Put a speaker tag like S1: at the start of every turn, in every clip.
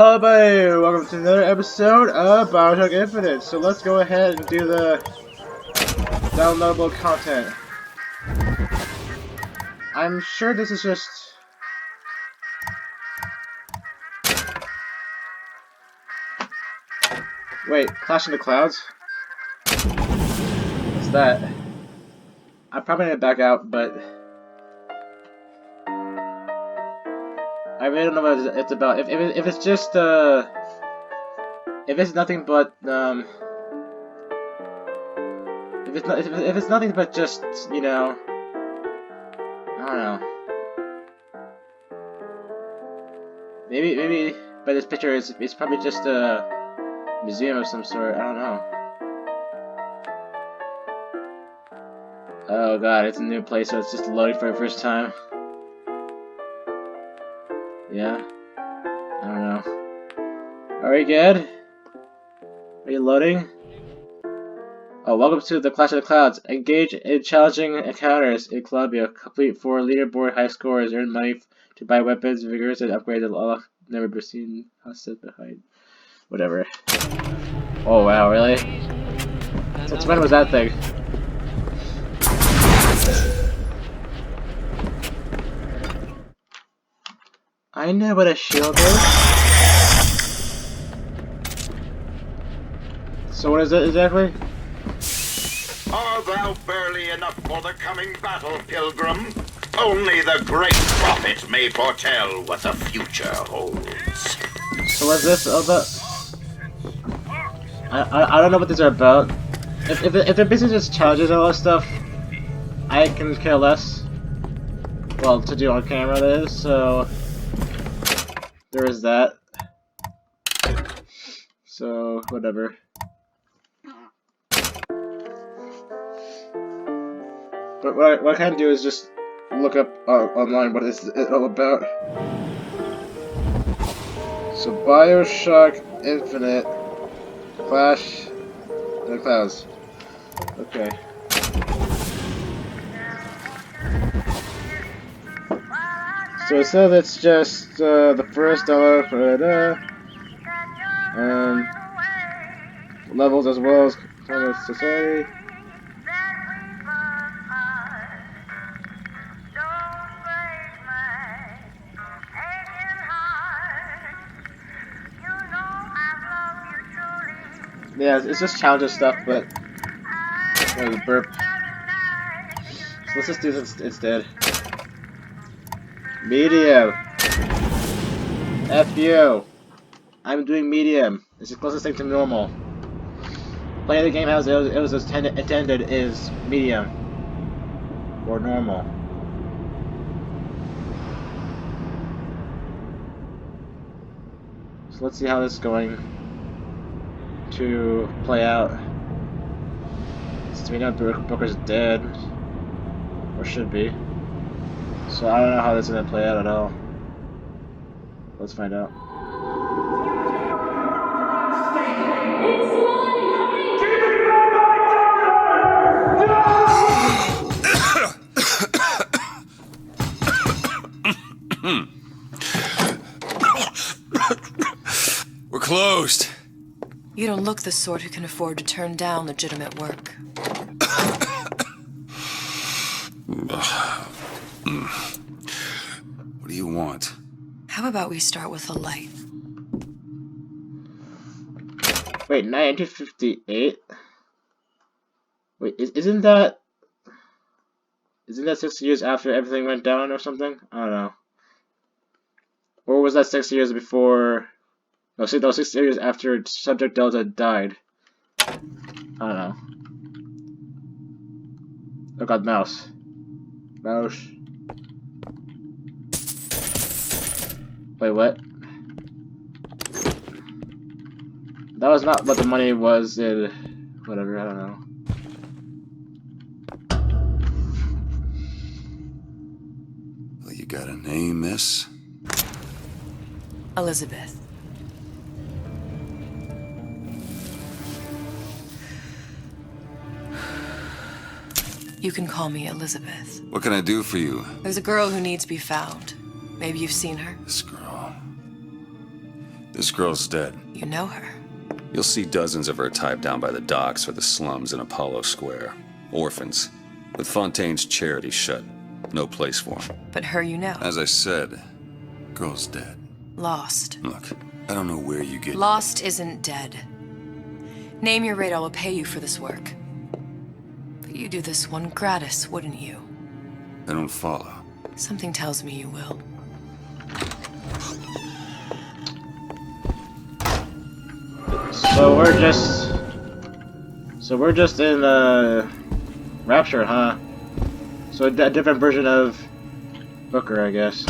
S1: Hello everybody, welcome to another episode of BioShock Infinite. So let's go ahead and do the downloadable content. I'm sure this is just... Wait, Clash in the Clouds? What's that? I'm probably gonna back out, but... I really don't know what it's about. If it's just, if it's nothing but, if it's nothing but just, you know... I don't know. Maybe by this picture it's probably just a museum of some sort. I don't know. Oh god, it's a new place, so it's just loading for the first time. Yeah. I don't know. Are we good? Are you loading? Oh, welcome to the Clash of the Clouds. Engage in challenging encounters in Columbia. Complete 4 leaderboard high scores. Earn money to buy weapons, vigors, and upgrade that all never been seen. Set behind. Whatever. Oh wow, really? Since when was that thing? I know what a shield is. So what is it exactly?
S2: Art thou barely enough for the coming battle, pilgrim? Only the great prophet may foretell what the future holds.
S1: So what's this about? I don't know what these are about. If they're basically just challenges and all that stuff, I can care less. Well, to do on camera that is, so there is that. So whatever. But what I can do is just look up online what it's all about. So BioShock Infinite Clash in the Clouds. Okay. So it says it's just the first levels as well as kind of society. Yeah, it's just challenges stuff, but burp. So let's just do this instead. Medium. F you. I'm doing medium. It's the closest thing to normal. Playing the game as it was intended is medium or normal. So let's see how this is going to play out. Since we know Booker's dead, or should be, so I don't know how this is gonna play out at all. Let's find out.
S3: We're closed.
S4: You don't look the sort who can afford to turn down legitimate work.
S3: What do you want?
S4: How about we start with a light?
S1: Wait, 1958? Wait, isn't that 6 years after everything went down or something? I don't know. Or was that 6 years before? No, see, that was 6 years after Subject Delta died. I don't know. Oh god, mouse. Mouse. Wait, what? That was not what the money was in... Whatever, I don't know.
S3: Well, you got a name, miss?
S4: Elizabeth. You can call me Elizabeth.
S3: What can I do for you?
S4: There's a girl who needs to be found. Maybe you've seen her.
S3: This girl. This girl's dead.
S4: You know her.
S3: You'll see dozens of her type down by the docks or the slums in Apollo Square. Orphans. With Fontaine's charity shut. No place for them.
S4: But her you know.
S3: As I said, girl's dead.
S4: Lost.
S3: Look, I don't know where you get...
S4: Lost isn't dead. Name your rate, I will pay you for this work. But you do this one gratis, wouldn't you?
S3: I don't follow.
S4: Something tells me you will.
S1: So we're just in Rapture, huh? So a different version of Booker, I guess.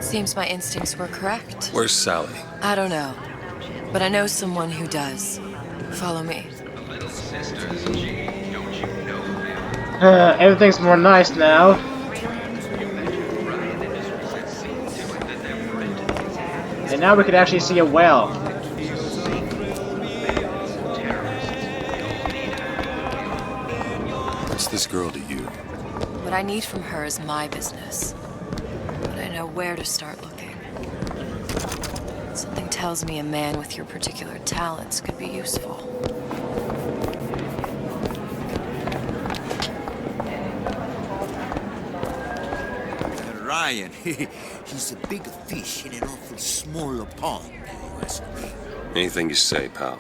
S4: Seems my instincts were correct.
S3: Where's Sally?
S4: I don't know, but I know someone who does. Follow me.
S1: Everything's more nice now. And now we could actually see a whale.
S3: What's this girl to you?
S4: What I need from her is my business. But I know where to start looking. Something tells me a man with your particular talents could be useful.
S5: Ryan, he's a big fish in an awful small pond, you ask me.
S3: Anything you say, pal.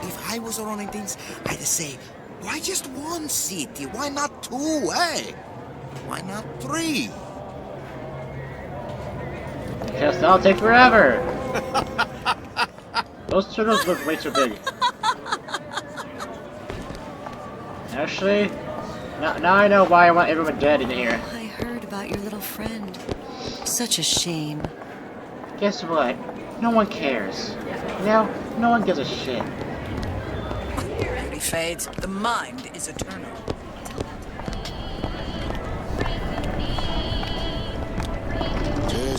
S5: If I was running things, I'd say, why just one city? Why not two, eh? Why not three?
S1: Yes, that'll take forever. Those turtles look way too big. Actually, now I know why I want everyone dead in here.
S4: I heard about your little friend. Such a shame.
S1: Guess what? No one cares. No one gives a shit.
S6: Beauty fades. The mind is eternal.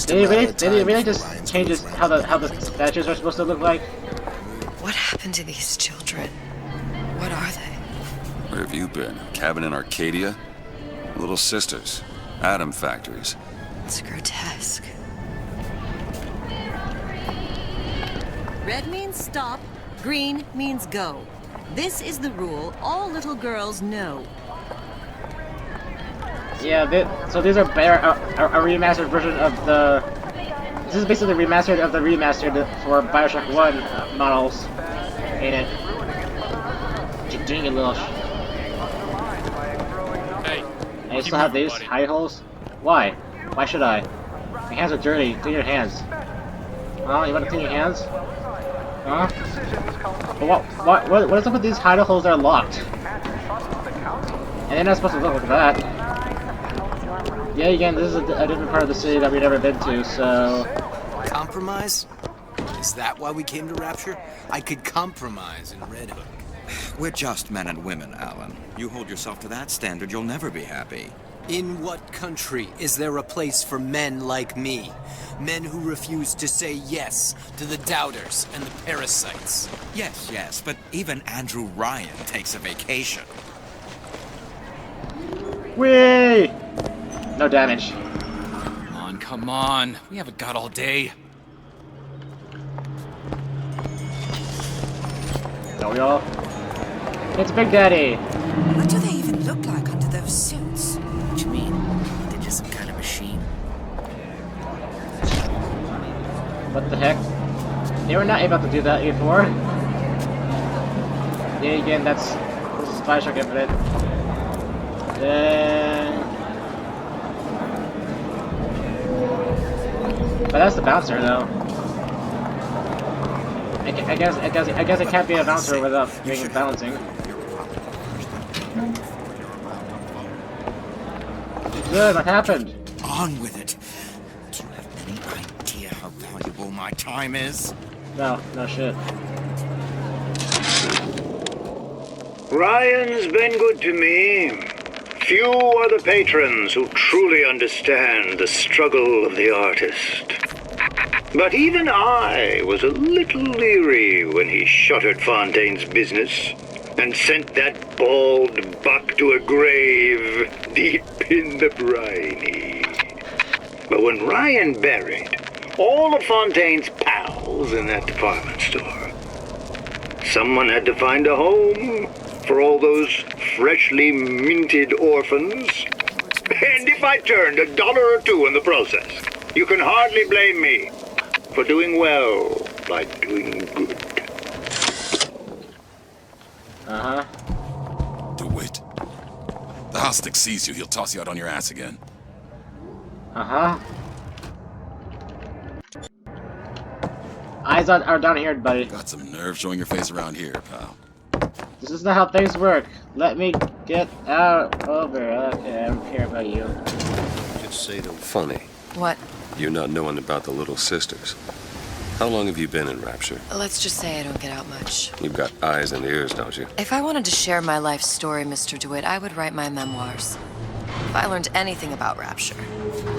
S1: Did he really just change how the statues are supposed to look like?
S4: What happened to these children? What are they?
S3: Where have you been? Cabin in Arcadia? Little sisters. Atom factories.
S4: It's grotesque.
S7: Red means stop, green means go. This is the rule all little girls know.
S1: Yeah, so these are a remastered version of the... This is basically remastered of the remastered for BioShock 1 models. Ain't it? Doing a little...
S8: Hey,
S1: And you still have these hide holes? Why? Why should I? My hands are dirty. Clean your hands. Huh? You want to clean your hands? Huh? But what is up with these hide holes that are locked? And they're not supposed to look like that. Yeah, again, this is a different part of the city that we've never been to, so...
S9: Compromise? Is that why we came to Rapture? I could compromise in Red Hook.
S5: We're just men and women, Alan. You hold yourself to that standard, you'll never be happy.
S9: In what country is there a place for men like me? Men who refuse to say yes to the doubters and the parasites.
S5: Yes, but even Andrew Ryan takes a vacation.
S1: Whee! No damage.
S8: Come on. We haven't got all day.
S1: Don't we all? It's Big Daddy!
S6: What do they even look like under those suits?
S9: What you mean? They're just some kind of machine?
S1: What the heck? They were not able to do that before. Yeah, again, this is BioShock Infinite. But that's the bouncer, though. I guess it can't be a bouncer without doing balancing. Good, what happened?
S5: On with it. Do you have any idea how valuable my time is?
S1: No shit.
S10: Ryan's been good to me. Few are the patrons who truly understand the struggle of the artist. But even I was a little leery when he shuttered Fontaine's business. and sent that bald buck to a grave deep in the briny. But when Ryan buried all of Fontaine's pals in that department store, someone had to find a home for all those freshly minted orphans. And if I turned $1 or $2 in the process, you can hardly blame me for doing well by doing good.
S1: Uh-huh.
S11: DeWitt. The Hostic sees you, he'll toss you out on your ass again.
S1: Uh-huh. Eyes are down here, buddy.
S11: Got some nerve showing your face around here, pal.
S1: This is not how things work. Let me get out over. Okay, I don't care about you.
S3: Just say the funny.
S4: What?
S3: You not knowing about the little sisters. How long have you been in Rapture?
S4: Let's just say I don't get out much.
S3: You've got eyes and ears, don't you?
S4: If I wanted to share my life story, Mr. DeWitt, I would write my memoirs. If I learned anything about Rapture,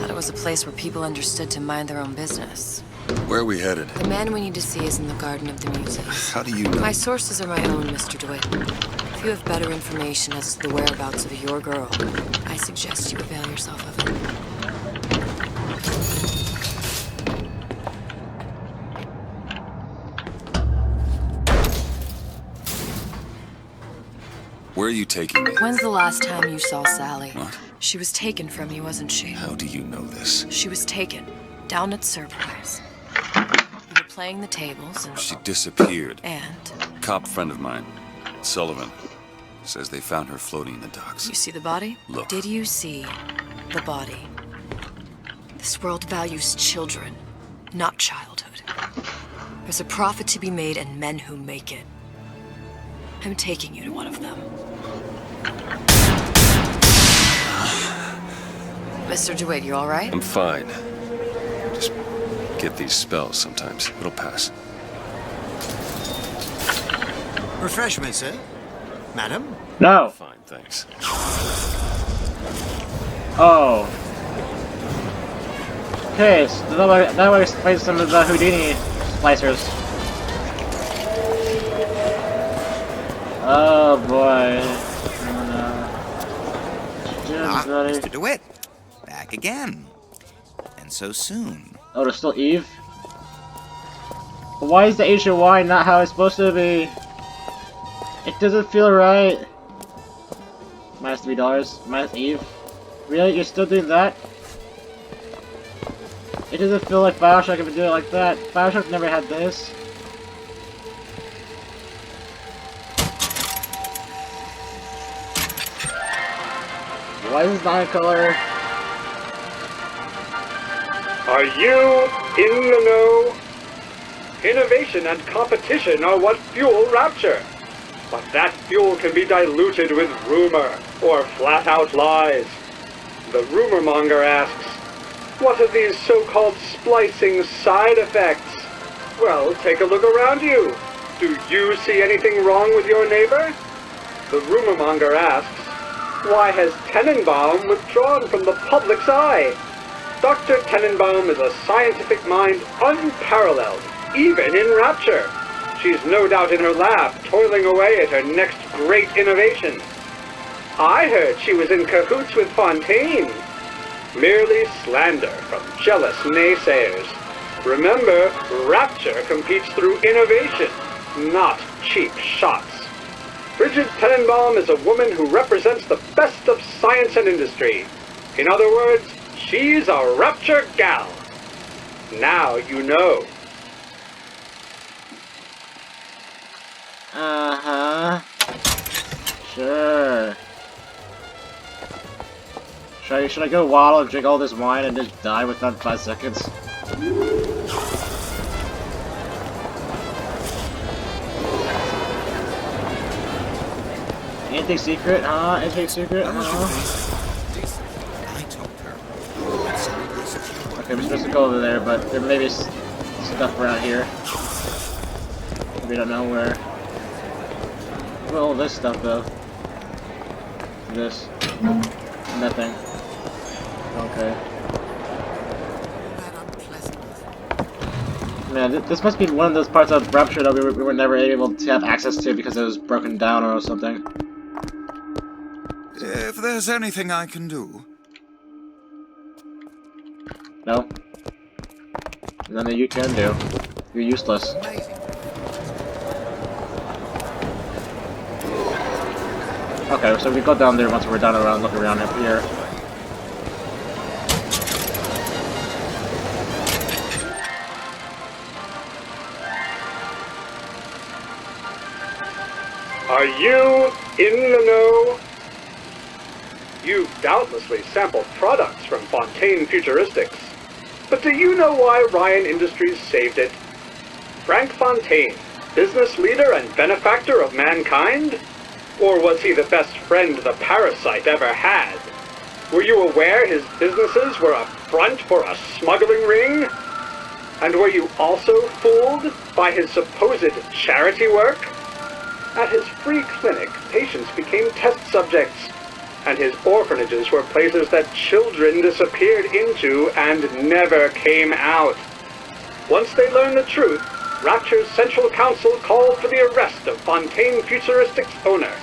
S4: that it was a place where people understood to mind their own business.
S11: Where are we headed?
S4: The man we need to see is in the Garden of the Muses.
S11: How do you know?
S4: My sources are my own, Mr. DeWitt. If you have better information as to the whereabouts of your girl, I suggest you avail yourself of it.
S11: Where are you taking me?
S4: When's the last time you saw Sally?
S11: What?
S4: She was taken from you, wasn't she?
S11: How do you know this?
S4: She was taken, down at Surprise. You were playing the tables and...
S11: She disappeared.
S4: And?
S11: Cop friend of mine, Sullivan, says they found her floating in the docks.
S4: You see the body?
S11: Look.
S4: Did you see the body? This world values children, not childhood. There's a profit to be made and men who make it. I'm taking you to one of them. Mr. DeWitt, you all right?
S3: I'm fine. Just get these spells sometimes. It'll pass.
S5: Refreshments, sir? Madam?
S1: No.
S3: Fine, thanks.
S1: Oh. Okay, so that would explain some of the Houdini splicers. Oh boy.
S5: Mr. DeWitt. Back again. And so soon.
S1: Oh, there's still Eve? But why is the HOY not how it's supposed to be? It doesn't feel right. Minus $3. Minus Eve. Really? You're still doing that? It doesn't feel like BioShock if you do it like that. BioShock never had this. Why is this not in color?
S10: Are you in the know? Innovation and competition are what fuel Rapture. But that fuel can be diluted with rumor or flat-out lies. The rumor monger asks, what are these so-called splicing side effects? Well, take a look around you. Do you see anything wrong with your neighbor? The rumor monger asks, why has Tenenbaum withdrawn from the public's eye? Dr. Tenenbaum is a scientific mind unparalleled, even in Rapture. She's no doubt in her lab, toiling away at her next great innovation. I heard she was in cahoots with Fontaine. Merely slander from jealous naysayers. Remember, Rapture competes through innovation, not cheap shots. Bridget Tenenbaum is a woman who represents the best of science and industry. In other words, she's a Rapture gal. Now you know.
S1: Uh-huh. Sure. Should I go waddle and drink all this wine and just die within 5 seconds? Anything secret, huh? Anything secret, huh? Okay, we're supposed to go over there, but there may be stuff around here. We don't know where. Look at all this stuff, though. This. Nothing. Okay. Man, this must be one of those parts of Rapture that we were never able to have access to because it was broken down or something.
S11: If there's anything I can do.
S1: No? Nothing you can do. You're useless. Okay, so we go down there once we're down around, look around up here.
S10: Are you in the know? You've doubtlessly sampled products from Fontaine Futuristics. But do you know why Ryan Industries saved it? Frank Fontaine, business leader and benefactor of mankind? Or was he the best friend the parasite ever had? Were you aware his businesses were a front for a smuggling ring? And were you also fooled by his supposed charity work? At his free clinic, patients became test subjects, and his orphanages were places that children disappeared into and never came out. Once they learned the truth, Rapture's Central Council called for the arrest of Fontaine Futuristics' owner.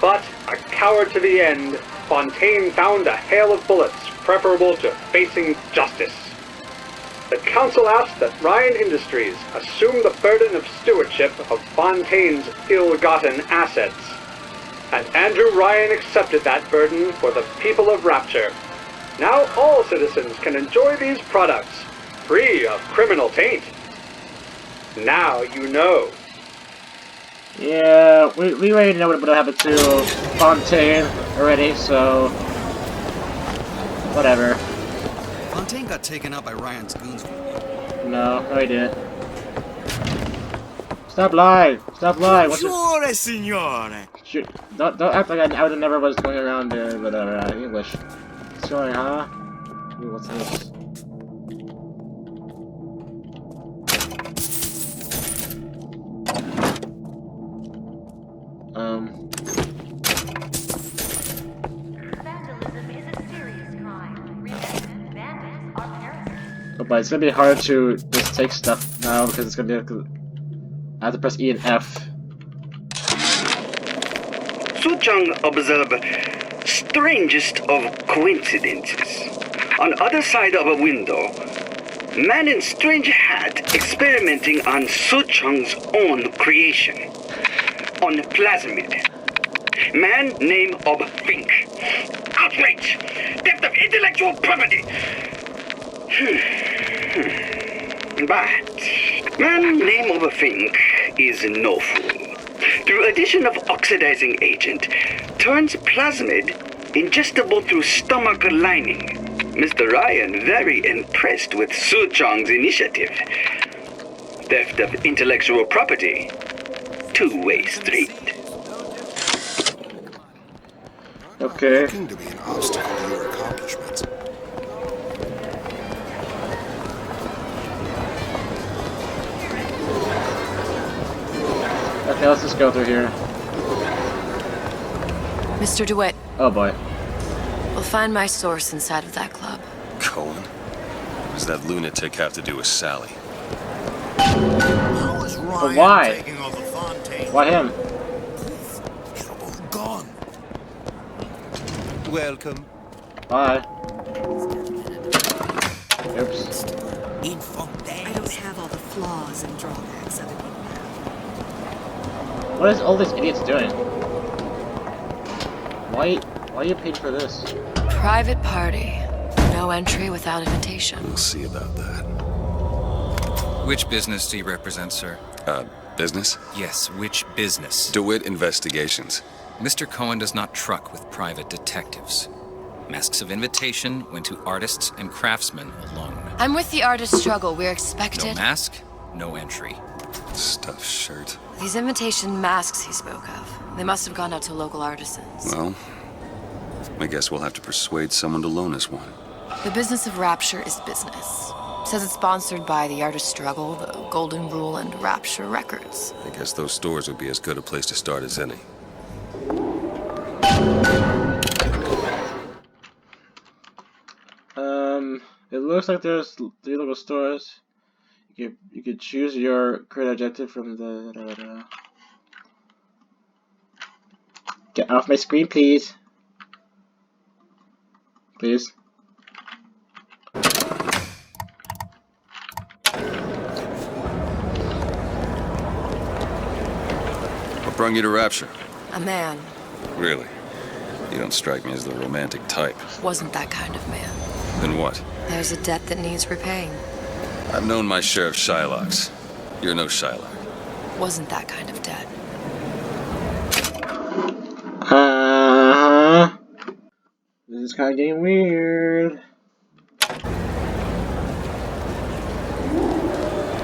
S10: But, a coward to the end, Fontaine found a hail of bullets preferable to facing justice. The council asked that Ryan Industries assume the burden of stewardship of Fontaine's ill-gotten assets. And Andrew Ryan accepted that burden for the people of Rapture. Now all citizens can enjoy these products, free of criminal taint. Now you know.
S1: Yeah, we already know what happened to Fontaine already, so... whatever.
S9: Fontaine got taken out by Ryan's goons.
S1: No, he didn't. Stop lying! Stop lying!
S5: Sure, signore!
S1: Shoot, don't act like I would never was going around whatever, English. Sorry, huh? Ooh, what's this? Oh, but it's gonna be hard to just take stuff now because it's gonna be. I have to press E and F.
S12: Suchong observed strangest of coincidences. On other side of a window, man in strange hat experimenting on Suchong's own creation. On plasmid. Man name of Fink. Outrage! Theft of intellectual property! But man name of Fink is no fool. Through addition of oxidizing agent, turns plasmid ingestible through stomach lining. Mr. Ryan very impressed with Suchong's initiative. Theft of intellectual property. Two-way street.
S1: Okay.
S11: Looking to be an obstacle to your accomplishments.
S1: Okay, let's just go through here.
S4: Mr. DeWitt,
S1: Oh boy.
S4: we'll find my source inside of that club.
S3: Cohen? What does that lunatic have to do with Sally?
S5: How is Ryan
S1: But why?
S5: taking over Fontaine?
S1: Why him?
S5: They're both gone.
S9: Welcome.
S1: Bye. Oops.
S5: In Fontaine.
S7: I don't have all the flaws and drawbacks of it.
S1: What is all these idiots doing? Why are you paid for this?
S4: Private party. No entry without invitation.
S3: We'll see about that.
S8: Which business do you represent, sir?
S3: Business?
S8: Yes, which business?
S3: DeWitt Investigations.
S8: Mr. Cohen does not truck with private detectives. Masks of invitation went to artists and craftsmen alone.
S4: I'm with the artist struggle. We're
S8: No
S4: expected.
S8: mask, no entry.
S3: Stuffed shirt.
S4: These invitation masks he spoke of. They must have gone out to local artisans.
S3: Well, I guess we'll have to persuade someone to loan us one.
S4: The business of Rapture is business. Says it's sponsored by the Artist Struggle, the Golden Rule, and Rapture Records.
S3: I guess those stores would be as good a place to start as any.
S1: It looks like there's 3 local stores. You could choose your current objective from the. Get off my screen, please. Please.
S3: What brought you to Rapture?
S4: A man.
S3: Really? You don't strike me as the romantic type.
S4: Wasn't that kind of man.
S3: Then what?
S4: There's a debt that needs repaying.
S3: I've known my share of Shylocks. You're no Shylock.
S4: Wasn't that kind of debt.
S1: This is kind of getting weird.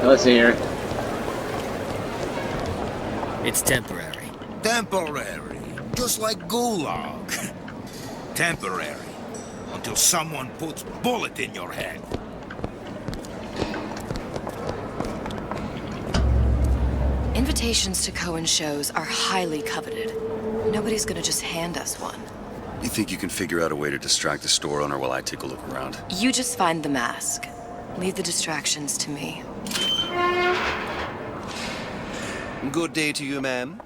S1: Let's see here.
S13: It's temporary.
S5: Temporary. Just like Gulag.
S14: Temporary. Until someone puts bullet in your head.
S4: Invitations to Cohen shows are highly coveted. Nobody's gonna just hand us one.
S3: You think you can figure out a way to distract the store owner while I take a look around?
S4: You just find the mask. Leave the distractions to me.
S15: Good day to you, ma'am.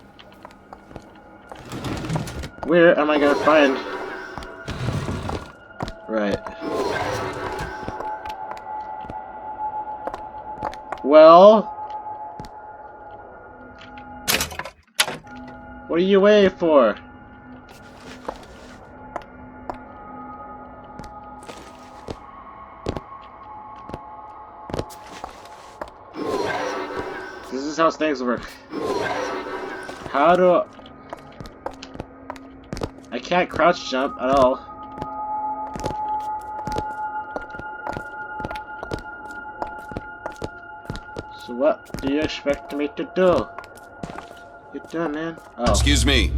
S1: Where am I gonna find? Right. Well, what are you waiting for? This is how things work. How do I can't crouch jump at all. So what do you expect me to do? Get done, man. Oh.
S3: Excuse me.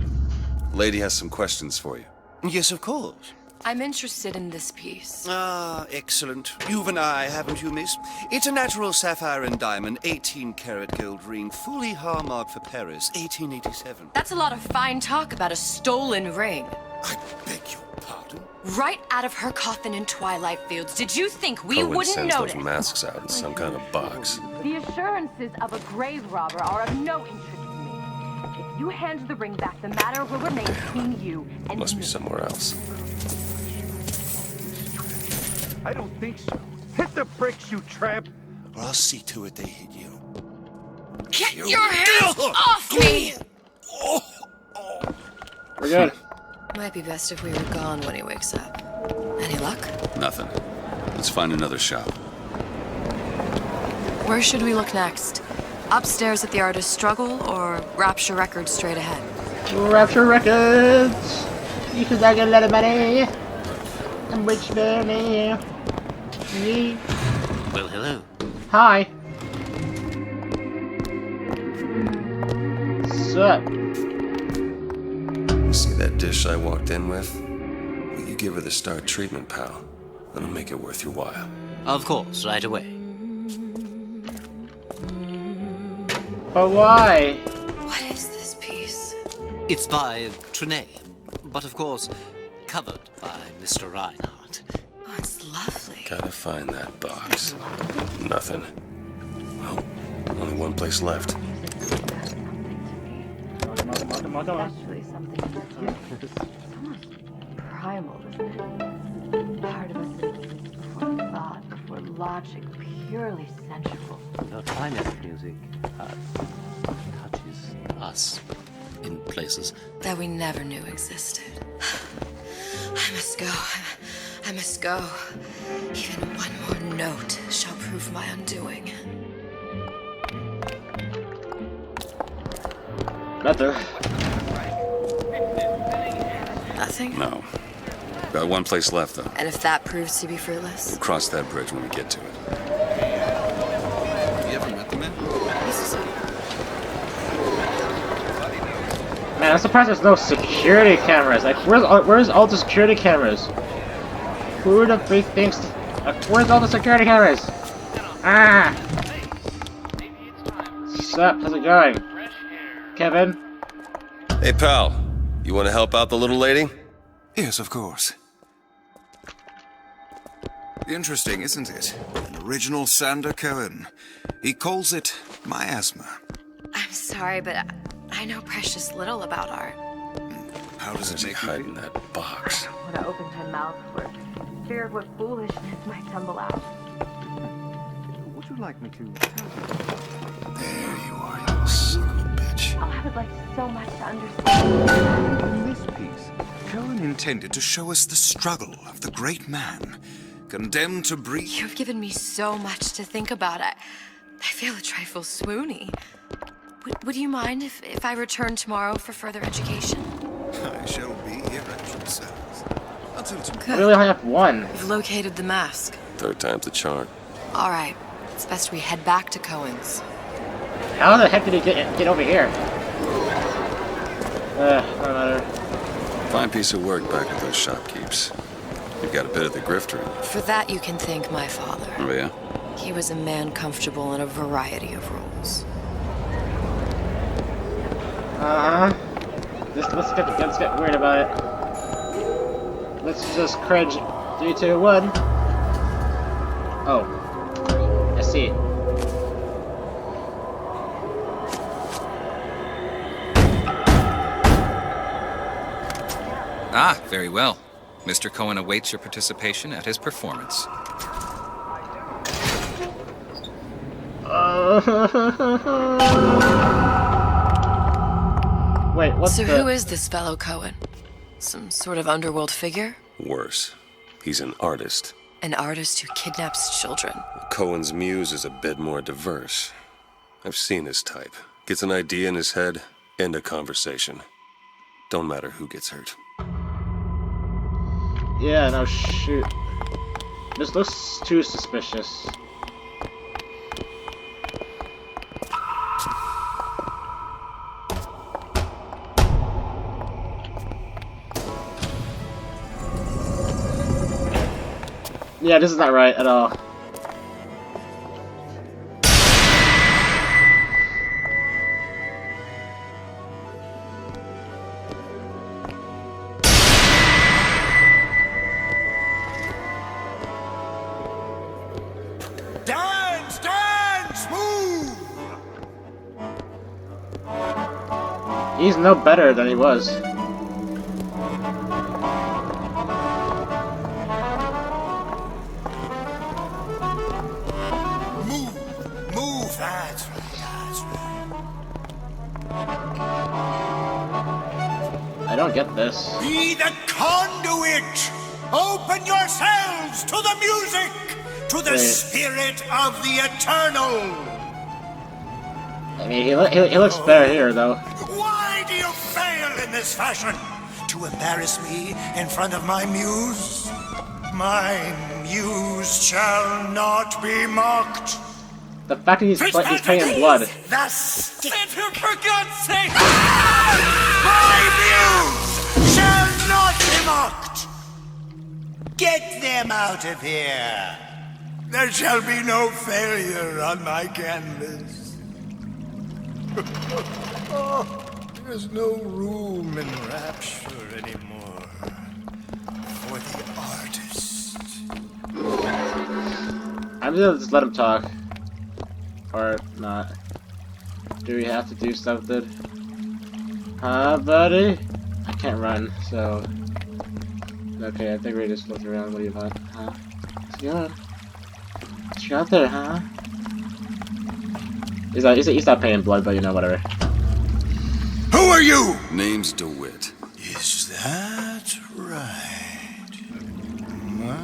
S3: Lady has some questions for you.
S15: Yes, of course.
S4: I'm interested in this piece.
S15: Ah, excellent. You've an eye, haven't you, miss? It's a natural sapphire and diamond, 18-karat gold ring, fully hallmarked for Paris, 1887.
S4: That's a lot of fine talk about a stolen ring.
S14: I beg your pardon?
S4: Right out of her coffin in Twilight Fields. Did you think we
S3: Cohen
S4: wouldn't
S3: sends
S4: notice?
S3: those masks out in some kind of box.
S16: The assurances of a grave robber are of no interest to me. If you hand the ring back, the matter will remain between you and
S3: Must
S16: me.
S3: be somewhere else.
S14: I don't think so. Hit the bricks, you tramp!
S15: Or I'll see to it they hit you.
S4: Get your hands off me!
S1: We're good.
S4: Might be best if we were gone when he wakes up. Any luck?
S3: Nothing. Let's find another shop.
S4: Where should we look next? Upstairs at the Artist's Struggle, or Rapture Records straight ahead?
S1: Rapture Records! Because I get a lot of money. I'm rich man. Me.
S13: Well, hello.
S1: Hi. Sup?
S3: See that dish I walked in with? Will you give her the star treatment, pal? That'll make it worth your while.
S13: Of course, right away.
S1: But why?
S4: What is this piece?
S13: It's by Trenet, but of course, covered by Mr. Reinhardt.
S4: Oh, it's lovely.
S3: Gotta find that box. Nothing. Well, only one place left.
S16: Especially something almost primal, isn't it? Part of us exists before thought, before logic, purely sensual.
S13: Your finest music touches us in places
S4: that we never knew existed. I must go. I must go. Even one more note shall prove my undoing.
S1: Nothing.
S4: Nothing?
S3: No. Got one place left, though.
S4: And if that proves to be fruitless?
S3: We'll cross that bridge when we get to it.
S11: You ever met the man?
S1: Man, I'm surprised there's no security cameras. Like, where's all the security cameras? Who the freak thinks? Where's all the security cameras? Ah! Sup? How's it going? Kevin?
S3: Hey, pal. You want to help out the little lady?
S15: Yes, of course.
S14: Interesting, isn't it? An original Sander Cohen. He calls it miasma.
S4: I'm sorry, but I know precious little about art.
S14: How does it make
S3: hide in that box?
S16: When I opened my mouth for fear of what foolishness might tumble out.
S10: Would you like me to?
S14: There you are, you son of a bitch.
S16: Oh, I would like so much to understand.
S14: In this piece, Cohen intended to show us the struggle of the great man, condemned to breathe.
S4: You've given me so much to think about. I feel a trifle swoony. Would you mind if I return tomorrow for further education?
S14: I shall be here at your service. Until tomorrow.
S1: I really only have one.
S4: We've located the mask.
S3: Third time's the charm.
S4: All right. It's best we head back to Cohen's.
S1: How the heck did he get over here? No matter.
S3: Fine piece of work back at those shopkeepers. You've got a bit of the grifter in you.
S4: For that, you can thank my father.
S3: Oh, yeah?
S4: He was a man comfortable in a variety of roles.
S1: Let's get weird about it. Let's just cringe. 3, 2, 1. Oh. I see.
S8: Ah, very well. Mr. Cohen awaits your participation at his performance.
S1: Wait, what's
S4: So who is this fellow Cohen? Some sort of underworld figure?
S3: Worse. He's an artist.
S4: An artist who kidnaps children.
S3: Cohen's muse is a bit more diverse. I've seen his type. Gets an idea in his head, end a conversation. Don't matter who gets hurt.
S1: Yeah, no, shoot. This looks too suspicious. Yeah, this is not right at all.
S14: Dance, dance, move!
S1: He's no better than he was.
S14: Move, that's right.
S1: I don't get this.
S14: Be the conduit! Open yourselves to the music! To the spirit of the eternal!
S1: I mean, he looks better here, though.
S14: Why do you fail in this fashion? To embarrass me in front of my muse? My muse shall not be mocked.
S1: The fact that he's playing in blood.
S14: The stick. For God's sake! My muse shall not be mocked! Get them out of here! There shall be no failure on my canvas. Oh, there's no room in rapture anymore for the artist.
S1: I'm gonna just let him talk. Or not. Do we have to do something? Huh, buddy? I can't run, so... Okay, I think we're just looking around. What do you want? Huh? What's going on? What you got there, huh? He's not paying blood, but you know, whatever.
S14: Who are you?
S3: Name's DeWitt.
S14: Is that right? My.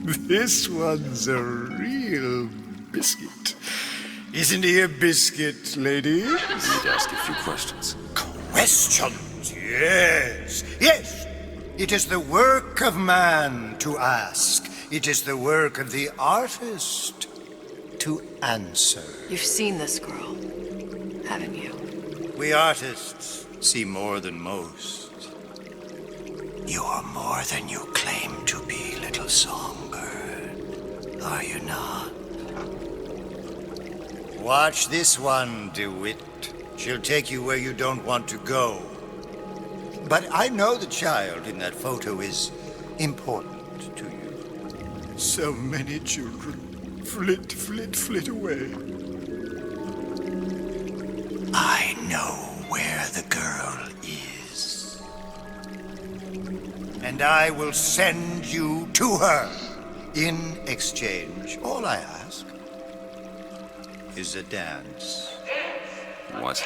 S14: This one's a real biscuit. Isn't he a biscuit, ladies?
S3: Need to ask a few questions.
S14: Questions, yes. Yes. It is the work of man to ask. It is the work of the artist to answer.
S4: You've seen this girl, haven't you?
S14: We artists see more than most. You are more than you claim to be, little songbird. Are you not? Watch this one, DeWitt. She'll take you where you don't want to go. But I know the child in that photo is important to you? So many children flit, flit, flit away. I know where the girl is. And I will send you to her. In exchange, all I ask is a dance.
S3: What?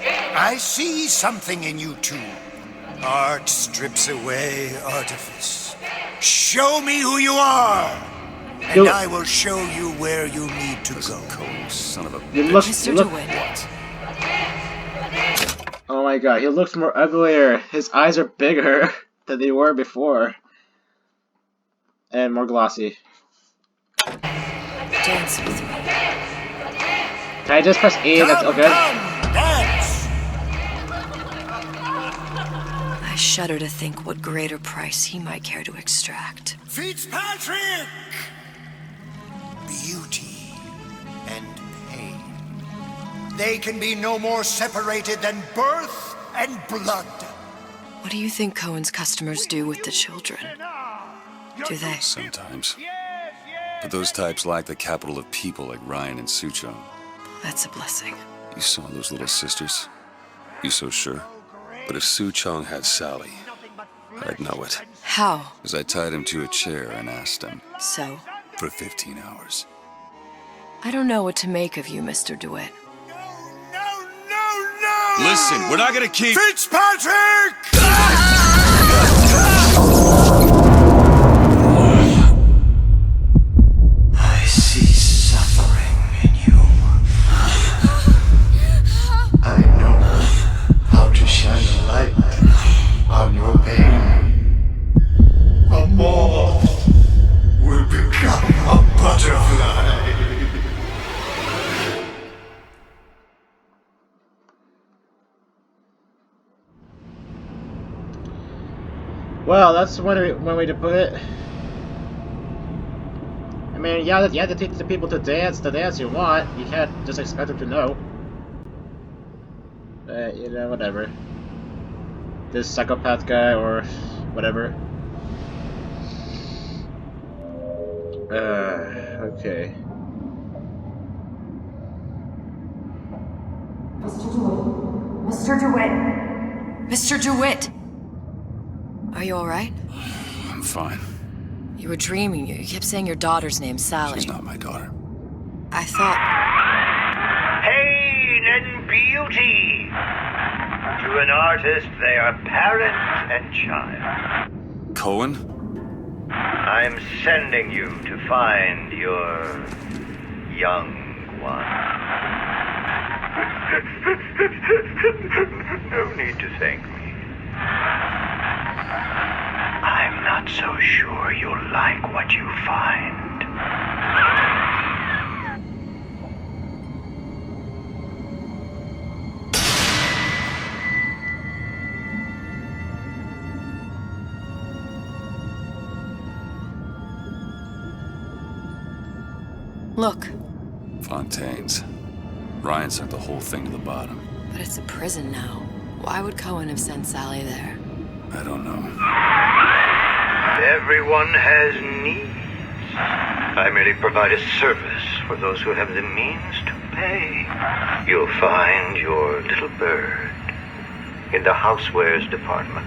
S14: I see something in you two. Art strips away artifice. Show me who you are, and I will show you where you need to go.
S15: Cold son of a
S1: You
S15: bitch.
S1: look.
S15: What?
S1: Oh my god, he looks more uglier. His eyes are bigger than they were before. And more glossy.
S4: Dance with me.
S1: Can I just press E? That's okay.
S14: Dance!
S4: I shudder to think what greater price he might care to extract.
S14: Fitzpatrick! Beauty and pain. They can be no more separated than birth and blood.
S4: What do you think Cohen's customers do with the children? Do they?
S3: Sometimes. But those types lack the capital of people like Ryan and Suchong.
S4: That's a blessing.
S3: You saw those little sisters? You so sure? But if Suchong had Sally, I'd know it.
S4: How?
S3: As I tied him to a chair and asked him.
S4: So?
S3: For 15 hours.
S4: I don't know what to make of you, Mr. DeWitt.
S3: Listen, we're not gonna keep...
S14: Fitzpatrick! I see suffering in you. I know how to shine a light on your pain. A moth will become a butterfly.
S1: Well, that's one way to put it. I mean, yeah, you have to teach the people to dance the dance you want. You can't just expect them to know. You know, whatever. This psychopath guy or whatever. Okay.
S4: Mr. DeWitt. Mr. DeWitt. Mr. DeWitt. Are you alright?
S3: I'm fine.
S4: You were dreaming. You kept saying your daughter's name, Sally.
S3: She's not my daughter.
S4: I thought...
S2: Pain and beauty. To an artist, they are parent and child.
S3: Cohen?
S2: I'm sending you to find your young one. No need to thank me. I'm not so sure you'll like what you find.
S4: Look.
S3: Fontaine's. Ryan sent the whole thing to the bottom.
S4: But it's a prison now. Why would Cohen have sent Sally there?
S3: I don't know.
S2: Everyone has needs. I merely provide a service for those who have the means to pay. You'll find your little bird in the housewares department.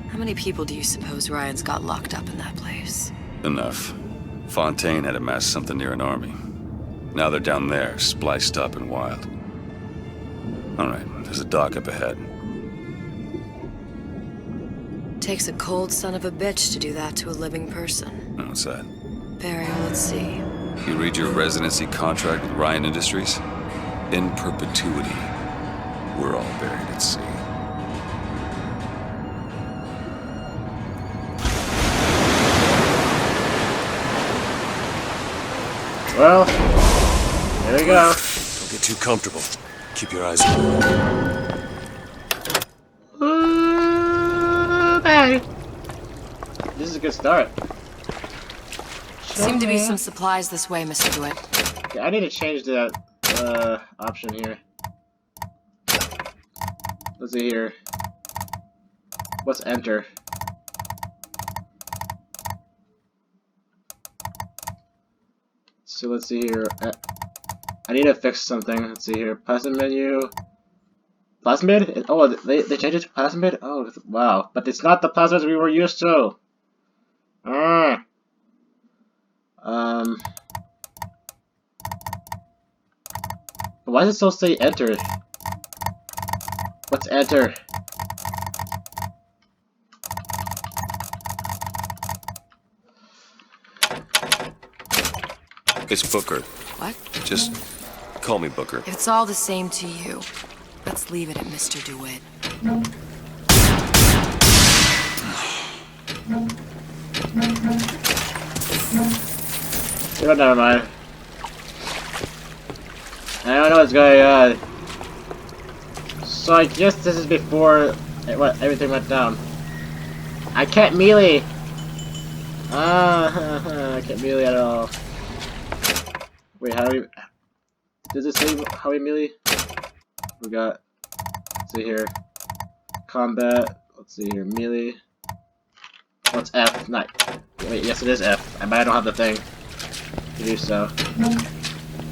S4: How many people do you suppose Ryan's got locked up in that place?
S3: Enough. Fontaine had amassed something near an army. Now they're down there, spliced up and wild. Alright, there's a dock up ahead.
S4: Takes a cold son of a bitch to do that to a living person.
S3: What's that?
S4: Barry, let's see.
S3: You read your residency contract with Ryan Industries? In perpetuity, we're all buried at sea.
S1: Well, there we go.
S3: Don't get too comfortable. Keep your eyes open.
S1: Bye. This is a good start.
S4: Seem to be some supplies this way, Mr. DeWitt.
S1: Okay, I need to change that option here. Let's see here. Let's enter. So let's see here. I need to fix something. Let's see here. Plasmid menu. Plasmid? Oh, they changed it to plasmid? Oh, wow. But it's not the plasmids we were used to. Why does it still say enter? Let's enter.
S3: It's Booker.
S4: What?
S3: Just call me Booker.
S4: If it's all the same to you, let's leave it at Mr. DeWitt.
S1: Oh, never mind. I don't know what's going on. So I guess this is before everything went down. I can't melee! I can't melee at all. Wait, how do we... Does it say how we melee? We got... Let's see here. Combat. Let's see here. Melee. Oh, it's F. Not... Wait, yes it is F. But I don't have the thing to do so.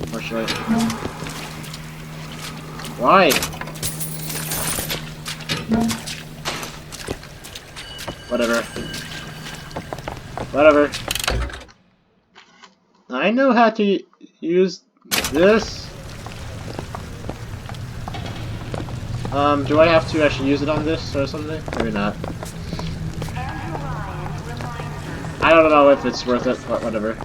S1: Unfortunately. Why? Whatever. Whatever. I know how to use this. Do I have to actually use it on this or something? Maybe not. I don't know if it's worth it, but whatever.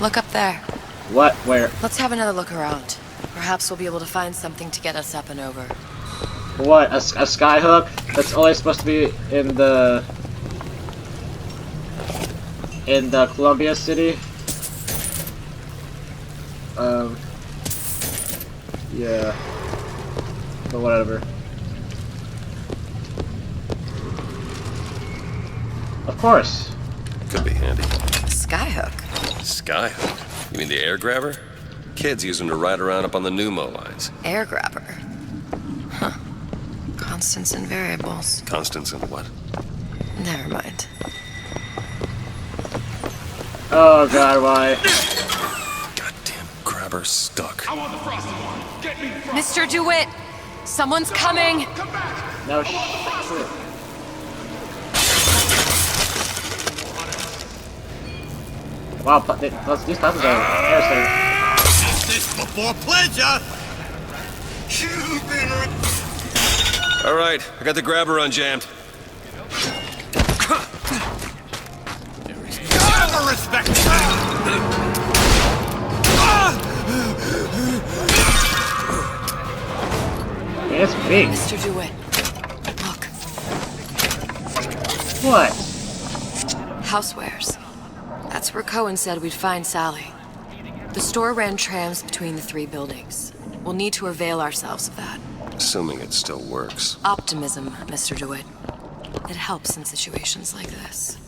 S4: Look up there.
S1: What? Where?
S4: Let's have another look around. Perhaps we'll be able to find something to get us up and over.
S1: What? A skyhook? That's only supposed to be in the Columbia City? Yeah. But whatever. Of course.
S3: Could be handy.
S4: Skyhook.
S3: Skyhook? You mean the air grabber? Kids use them to ride around up on the pneumo lines.
S4: Air grabber. Huh. Constants and variables.
S3: Constants and what?
S4: Never mind.
S1: Oh god, why?
S3: Goddamn grabber stuck.
S14: I want the frosted one. Get me the
S4: Mr. DeWitt! Someone's coming!
S14: Come back!
S1: No
S14: shit.
S1: Wow, but these classes are interesting.
S14: This before pleasure!
S3: Alright, I got the grabber unjammed.
S14: Never respect
S1: It's big.
S4: Mr. DeWitt, look.
S1: What?
S4: Housewares. That's where Cohen said we'd find Sally. The store ran trams between the three buildings. We'll need to avail ourselves of that.
S3: Assuming it still works.
S4: Optimism, Mr. DeWitt. It helps in situations like this.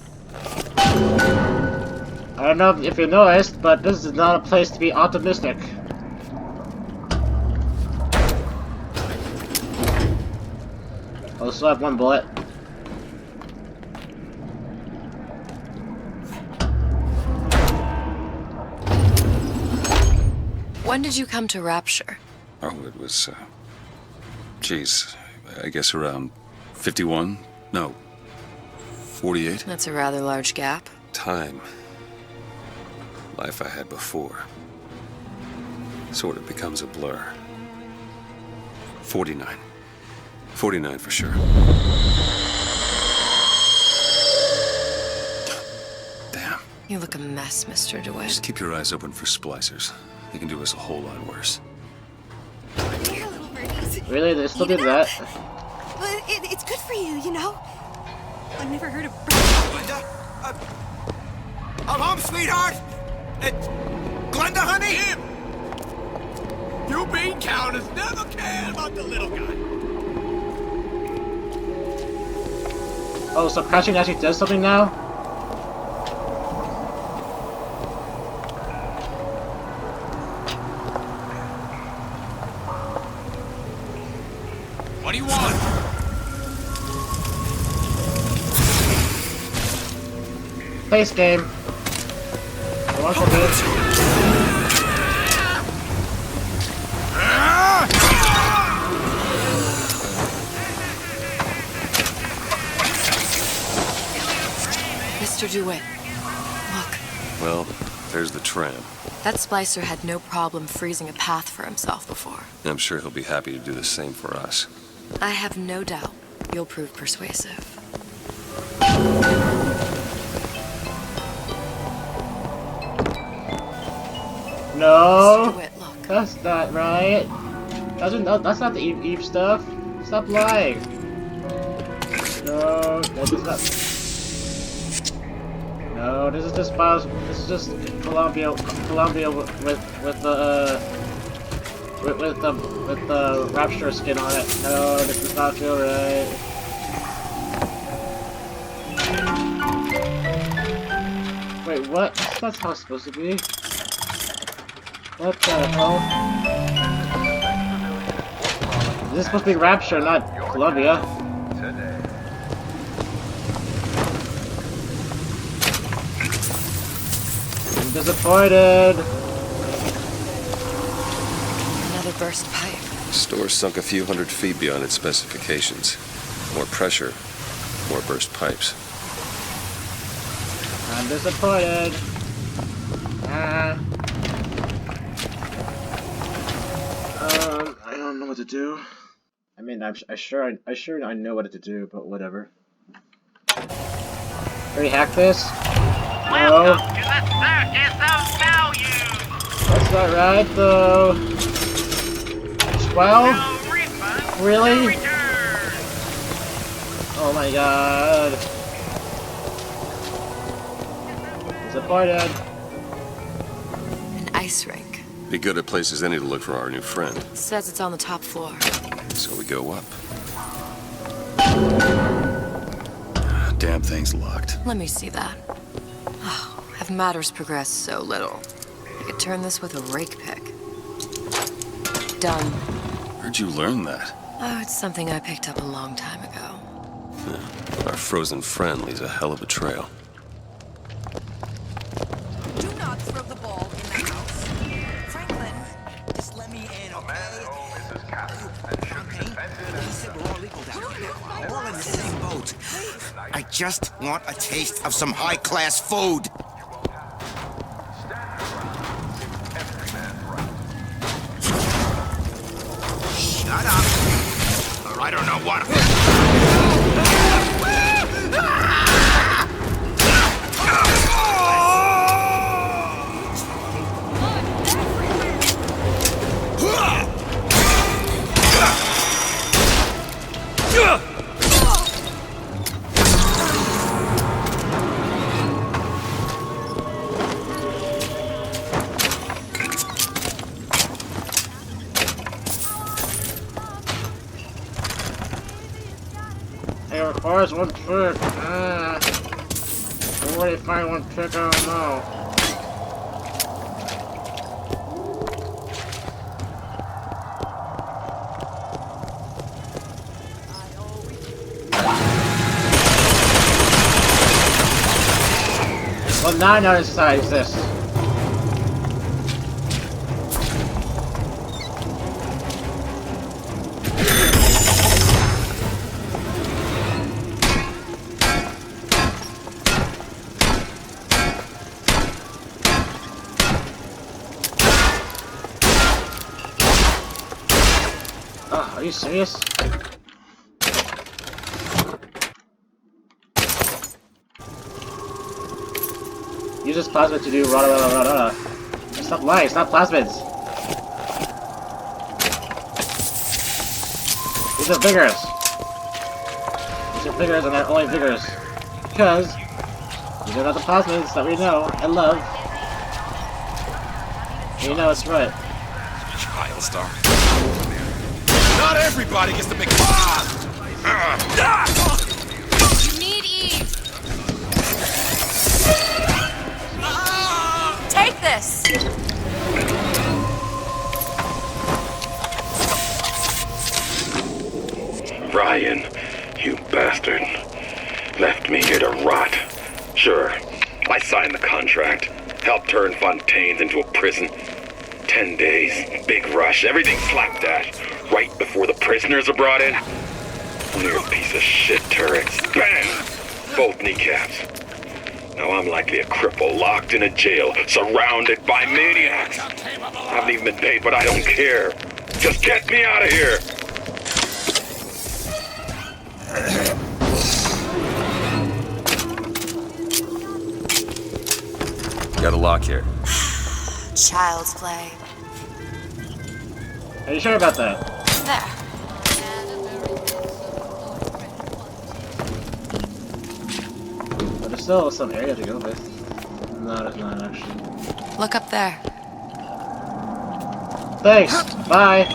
S1: I don't know if you noticed, but this is not a place to be optimistic. I'll still have one bullet.
S4: When did you come to Rapture?
S3: Oh, it was, geez, I guess around 51? No, 48?
S4: That's a rather large gap.
S3: Time. Life I had before. Sort of becomes a blur. 49. 49 for sure. Damn.
S4: You look a mess, Mr. DeWitt.
S3: Just keep your eyes open for splicers. They can do us a whole lot worse.
S17: Dear little birdies.
S1: Really? They still do that?
S17: But it's good for you, you know? I've never heard of
S14: Glenda? I'm home, sweetheart! Glenda, honey? Him! You bean counters never cared about the little guy.
S1: Oh, so crouching actually does something now?
S11: What do you want?
S1: Face game. Watch for this.
S4: Mr. DeWitt, look.
S3: Well, there's the tram.
S4: That splicer had no problem freezing a path for himself before.
S3: I'm sure he'll be happy to do the same for us.
S4: I have no doubt you'll prove persuasive.
S1: No,
S4: Mr. DeWitt, look.
S1: that's not right. That's not the Eve stuff. Stop lying. No, this is not. No, this is just This is just Columbia with the rapture skin on it. No, this does not feel right. Wait, what? That's how it's supposed to be. What the hell? This is supposed to be Rapture, not Columbia. I'm disappointed.
S4: Another burst pipe.
S3: The store sunk a few hundred feet beyond its specifications. More pressure, more burst pipes.
S1: I'm disappointed. I don't know what to do. I mean, I sure know what to do, but whatever. Already hacked this? No. That's not right, though. 12? Really? Oh my god. Disappointed.
S4: An ice rink.
S3: Be good at places any to look for our new friend.
S4: It says it's on the top floor.
S3: So we go up. Damn thing's locked.
S4: Let me see that. Oh, have matters progressed so little? I could turn this with a rake pick. Done.
S3: Where'd you learn that?
S4: Oh, it's something I picked up a long time ago.
S3: Our frozen friend leaves a hell of a trail.
S6: Do not throw the ball in the house. Franklin, just let me in, okay?
S5: He said we're all equal down here. We're all in the same boat. I just want a taste of some high-class food. Shut up, or I don't know what.
S1: It requires one trick. Where do you find one trick? I don't know. Well, now I know this side exists. Are you serious? Use this plasmid to do rah. Stop lying, stop plasmids! These are vigorous! These are vigorous and they're only vigorous. Because these are not the plasmids that we know and love. And you know it's right.
S11: Child star. Not everybody gets to make
S4: You need Eve! Take this!
S18: signed the contract. Helped turn Fontaines into a prison. 10 days, big rush, everything slapped at. Right before the prisoners are brought in. Near piece of shit turrets. Bam! Both kneecaps. Now I'm likely a cripple locked in a jail, surrounded by maniacs. I haven't even been paid, but I don't care. Just get me out of here!
S3: Got a lock here.
S4: Child's play.
S1: Are you sure about that?
S4: There.
S1: But there's still some area to go with. No, there's not actually.
S4: Look up there.
S1: Thanks! Bye!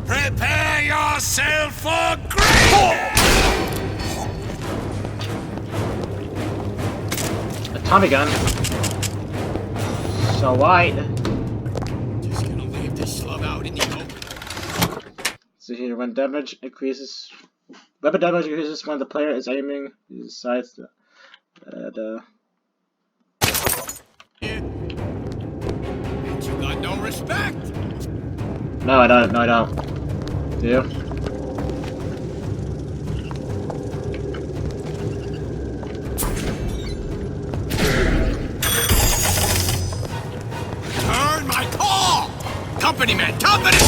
S14: Prepare yourself for greatness!
S1: A Tommy gun. So wide.
S14: Just gonna leave this slug out in the open.
S1: So here, when damage increases, weapon damage increases when the player is aiming. He decides the
S14: You got no respect!
S1: No, I don't. No, I don't. Do you?
S14: Turn my call! Company man, company!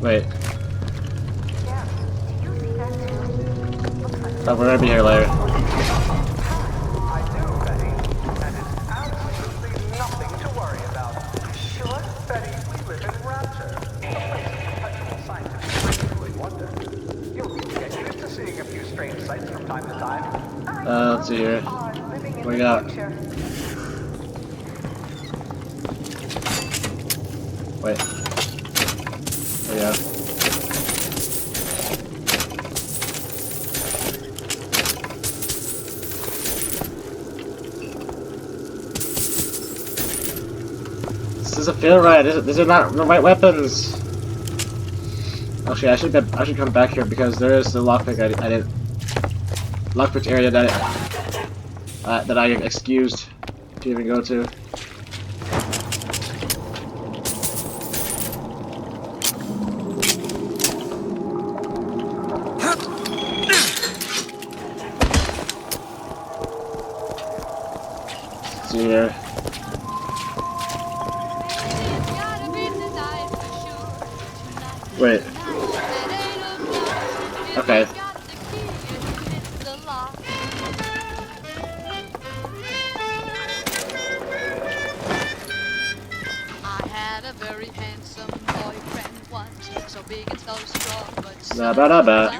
S1: Wait. Oh, we're gonna be here later.
S19: Nothing to worry about. Sure, Betty, we live in rapture. Perpetual scientific wonder. You'll get used to seeing a few strange sights from time to time.
S1: Let's see here. What we got? Wait. Oh yeah. This doesn't feel right. These are not the right weapons. Actually, I should come back here because there is the lockpick I didn't lockpick area that I excused to even go to. Let's see here. Wait. Okay.
S20: I had a very handsome boyfriend once, so big and so strong, but
S1: Ba ba da ba.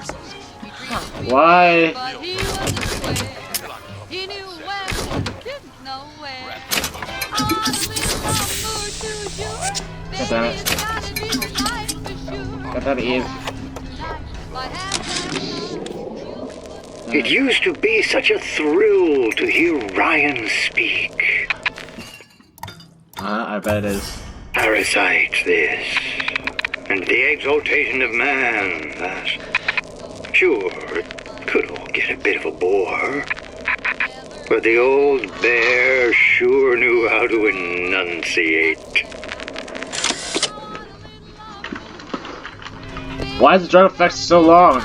S1: Why?
S20: but he was a square. He knew where, didn't know where.
S1: God damn it. God damn it, Eve.
S12: It used to be such a thrill to hear Ryan speak.
S1: I bet it is.
S12: Parasite, this. And the exaltation of man, that. Sure, it could all get a bit of a bore. But the old bear sure knew how to enunciate.
S1: Why is the drug effect so long?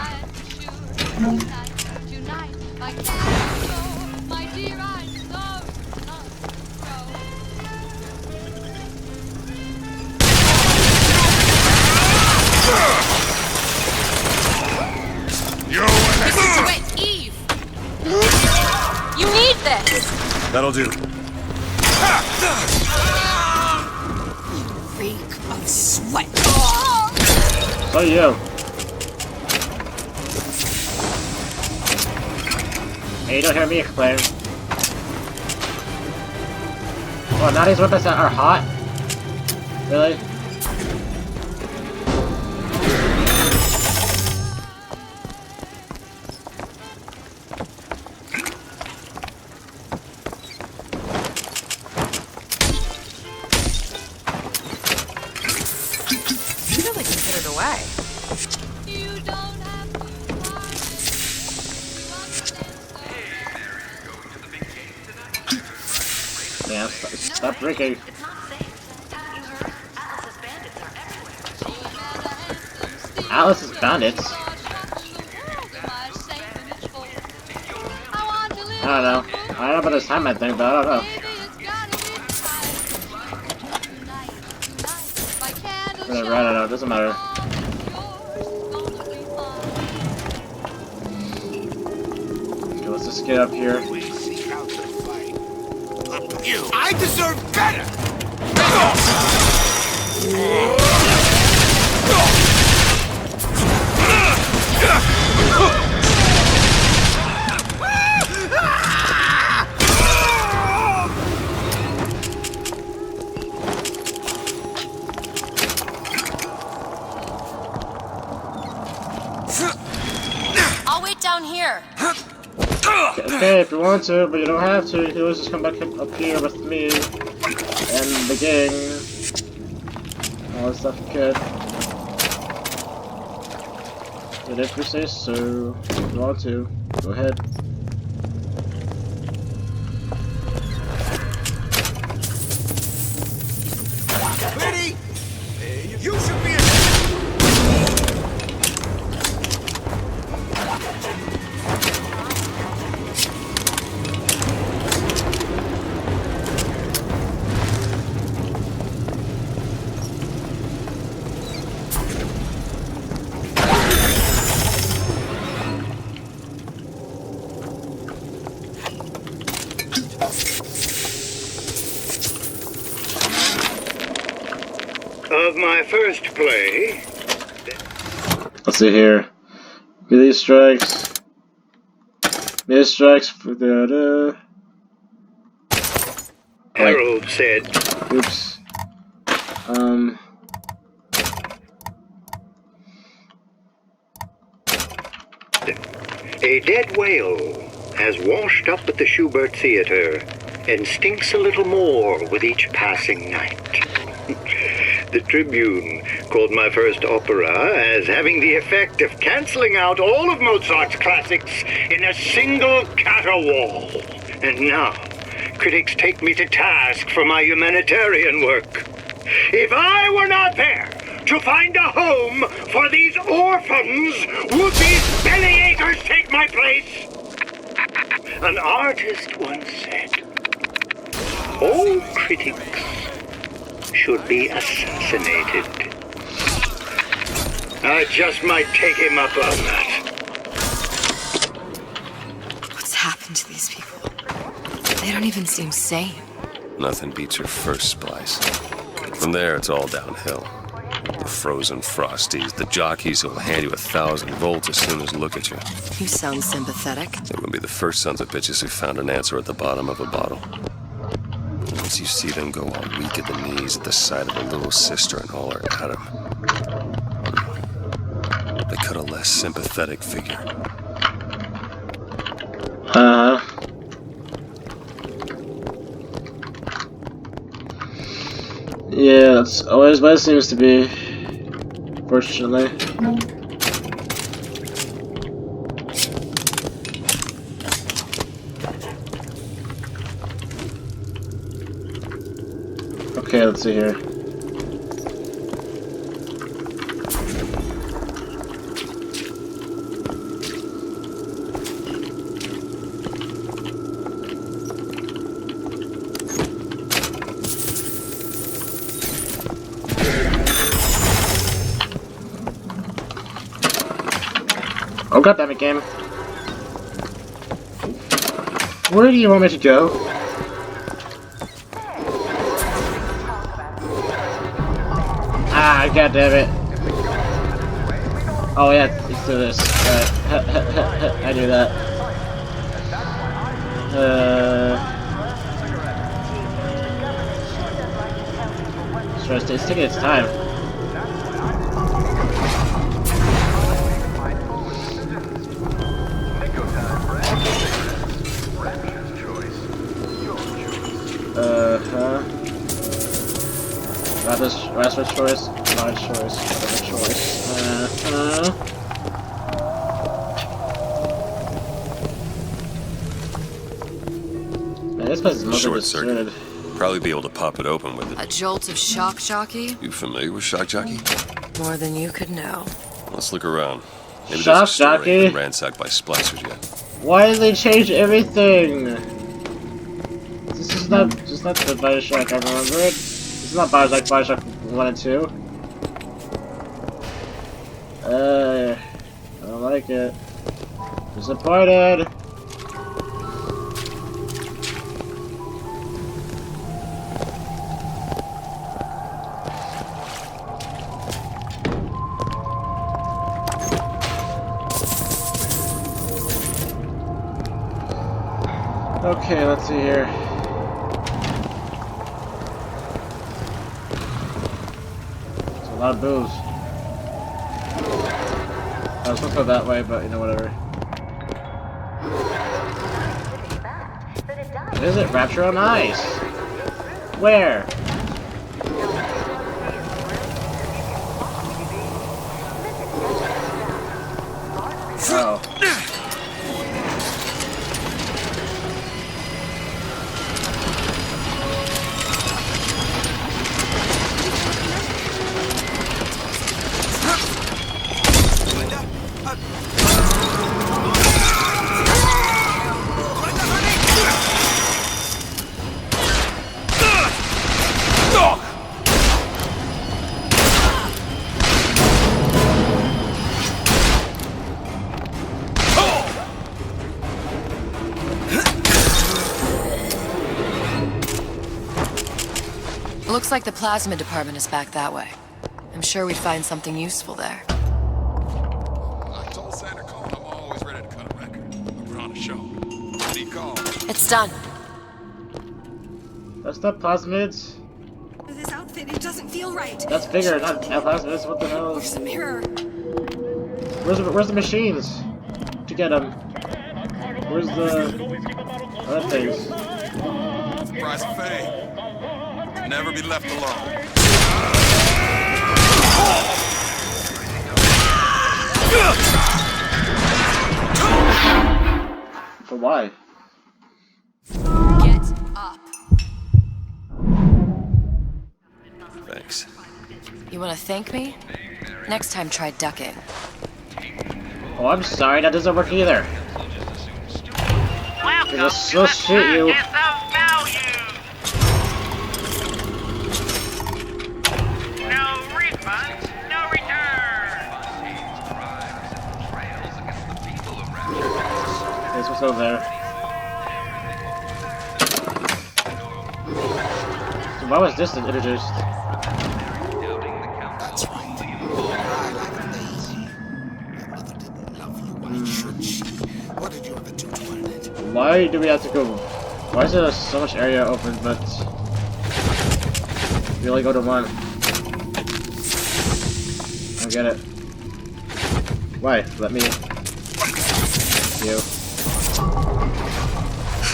S3: That'll do.
S17: Reek of sweat.
S1: So you. Hey, you don't hear me explain. Oh, now these weapons that are hot? Really?
S17: You really can put it away.
S1: Yeah, stop drinking. Alice's Bandits? I don't know. I don't know about this time, I think, but I don't know. Whatever, I don't know. It doesn't matter. Okay, let's just get up here.
S14: I deserve better!
S17: I'll wait down here.
S1: Okay, if you want to, but you don't have to. You can always just come back up here with me and the gang. All that stuff you could. But if you say so, if you want to, go ahead.
S14: Liddy! You should be
S2: Of my first play.
S1: Let's see here. Get these strikes. These strikes for the.
S2: Harold said.
S1: Oops.
S2: A dead whale has washed up at the Schubert Theater and stinks a little more with each passing night. The Tribune called my first opera as having the effect of cancelling out all of Mozart's classics in a single caterwaul. And now, critics take me to task for my humanitarian work. If I were not there to find a home for these orphans, would these bellyachers take my place? An artist once said, all critics should be assassinated. I just might take him up on that.
S4: What's happened to these people? They don't even seem sane.
S3: Nothing beats your first splice. From there, it's all downhill. The frozen frosties, the jockeys who'll hand you 1,000 volts as soon as look at you.
S4: You sound sympathetic.
S3: They will be the first sons of bitches who found an answer at the bottom of a bottle. Once you see them go all weak at the knees at the sight of a little sister and all her Adam, they cut a less sympathetic figure.
S1: Yeah, that's always what it seems to be. Fortunately. Okay, let's see here. Oh goddammit, game. Where do you want me to go? God damn it. Oh yeah, let's do this. Alright. I knew that. Sure, it's taking its time. Rapper's choice, my choice, whatever choice. Man, this place is mostly
S3: Short circuit.
S1: deserted.
S3: Probably be able to pop it open with it.
S4: A jolt of shock jockey?
S3: You familiar with shock jockey?
S4: More than you could know.
S3: Let's look around. Maybe
S1: Shock
S3: there's a store
S1: jockey?
S3: ain't been ransacked by splicers yet.
S1: Why did they change everything? This is not the BioShock I remember it. This is not BioShock 1 and 2. I don't like it. Disappointed! Okay, let's see here. It's a lot of booze. I was supposed to go that way, but you know, whatever. What is it? Rapture on ice! Where? Oh.
S4: Looks like the plasmid department is back that way. I'm sure we'd find something useful there.
S11: I told Santa Claus I'm always ready to cut a record. I put on a show. What do you call it?
S4: It's done.
S1: That's not plasmids.
S17: This outfit, it doesn't feel right.
S1: That's bigger, not plasmids. What the hell?
S17: Where's the mirror?
S1: Where's the machines? To get them. Where's the other things?
S11: Price of fame. Never be left alone.
S1: But why?
S6: Get up.
S3: Thanks.
S4: You want to thank me? Next time, try ducking.
S1: Oh, I'm sorry, that doesn't work either. I'll still shoot you. This was over there. So why was this introduced?
S5: That's right. I like a lady. Your mother didn't love you. Why should she? What did you ever do to earn it?
S1: Why do we have to go? Why is there so much area open, but we only go to one? I don't get it. Why? Let me. You.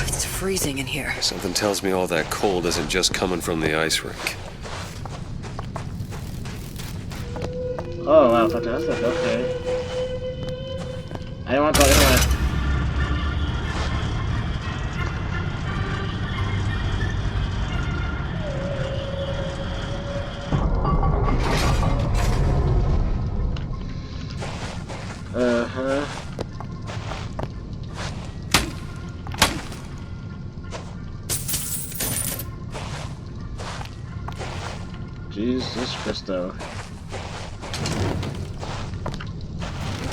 S4: It's freezing in here.
S3: Something tells me all that cold isn't just coming from the ice rink.
S1: Oh wow, fantastic. Okay. I don't want to go anywhere. Jesus Christo.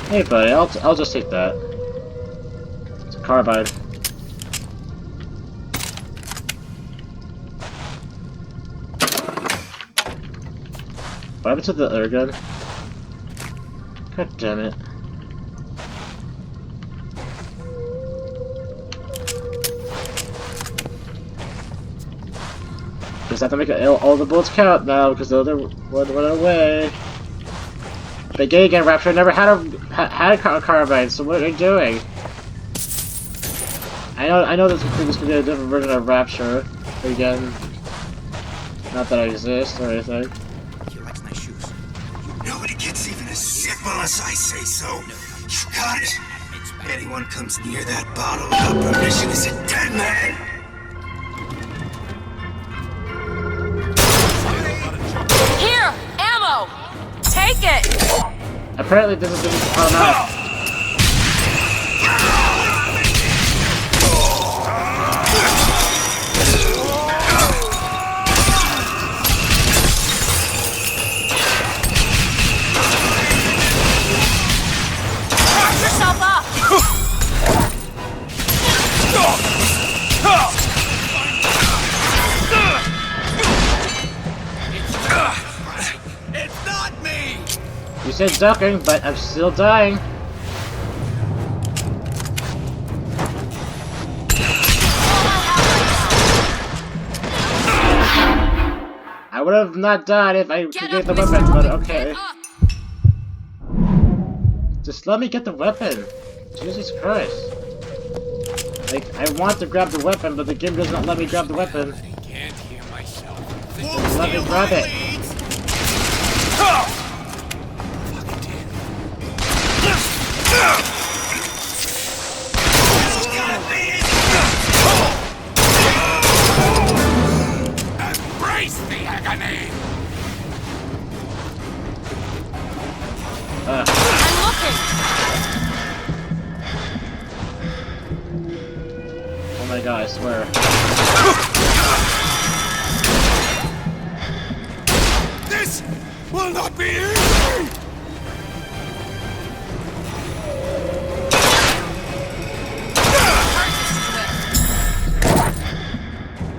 S1: Hey buddy, I'll just take that. It's a carbide. What happened to the other gun? God damn it. Just have to make all the bullets count now because the other one went away. But again, Rapture never had a carbine, so what are they doing? I know this could be a different version of Rapture. But again, not that I exist or anything.
S5: He likes nice shoes. Nobody gets even as sick unless I say so. You got it. Anyone comes near that bottle without permission is a dead man.
S16: Here! Ammo! Take it!
S1: Apparently this is automatic.
S16: Watch yourself up!
S14: It's not me!
S1: You said ducking, but I'm still dying. I would have not died if I could get the weapon, but okay. Just let me get the weapon. Jesus Christ. Like, I want to grab the weapon, but the game does not let me grab the weapon.
S14: Can't hear myself.
S1: Just let me grab it.
S14: Embrace the agony!
S16: I'm looking!
S1: Oh my god, I swear.
S14: This will not be easy!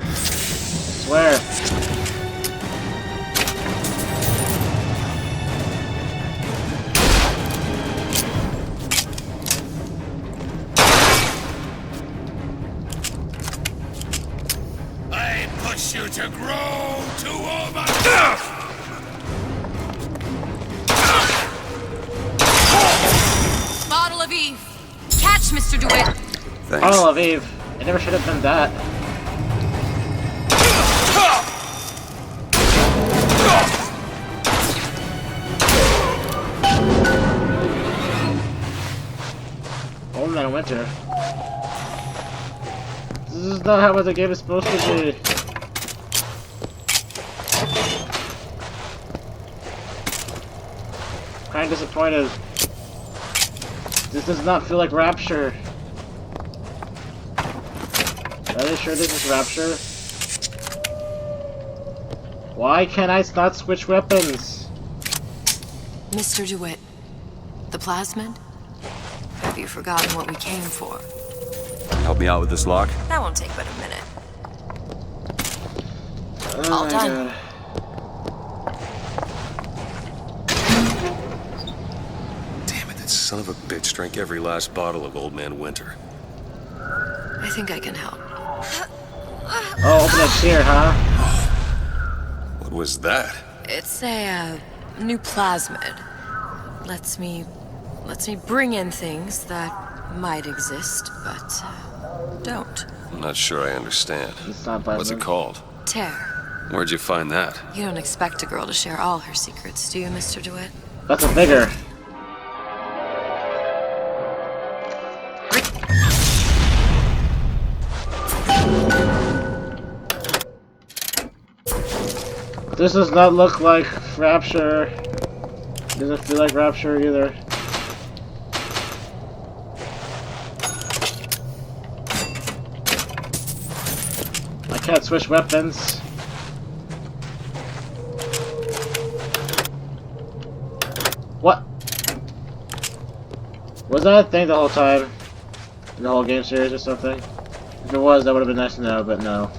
S1: I swear.
S14: I push you to grow to over.
S16: Bottle of Eve! Catch, Mr. DeWitt!
S3: Thanks.
S1: Bottle of Eve. I never should have done that. Old Man Winter. This is not how the game is supposed to be. Kinda disappointed. This does not feel like Rapture. Are they sure this is Rapture? Why can't I not switch weapons?
S4: Mr. DeWitt, the plasmid? Have you forgotten what we came for?
S3: Help me out with this lock?
S4: That won't take but a minute.
S1: Oh
S4: All
S1: my
S4: done.
S1: God.
S3: Damn it, that son of a bitch drank every last bottle of Old Man Winter.
S4: I think I can help.
S1: Oh, open that chair, huh?
S3: What was that?
S4: It's a new plasmid. Lets me bring in things that might exist, but don't.
S3: I'm not sure I understand.
S1: It's not
S3: What's it called?
S4: Tear.
S3: Where'd you find that?
S4: You don't expect a girl to share all her secrets, do you, Mr. DeWitt?
S1: That's a bigger. This does not look like Rapture. Doesn't feel like Rapture either. I can't switch weapons. What? Was that a thing the whole time? In the whole game series or something? If it was, that would have been nice to know, but no.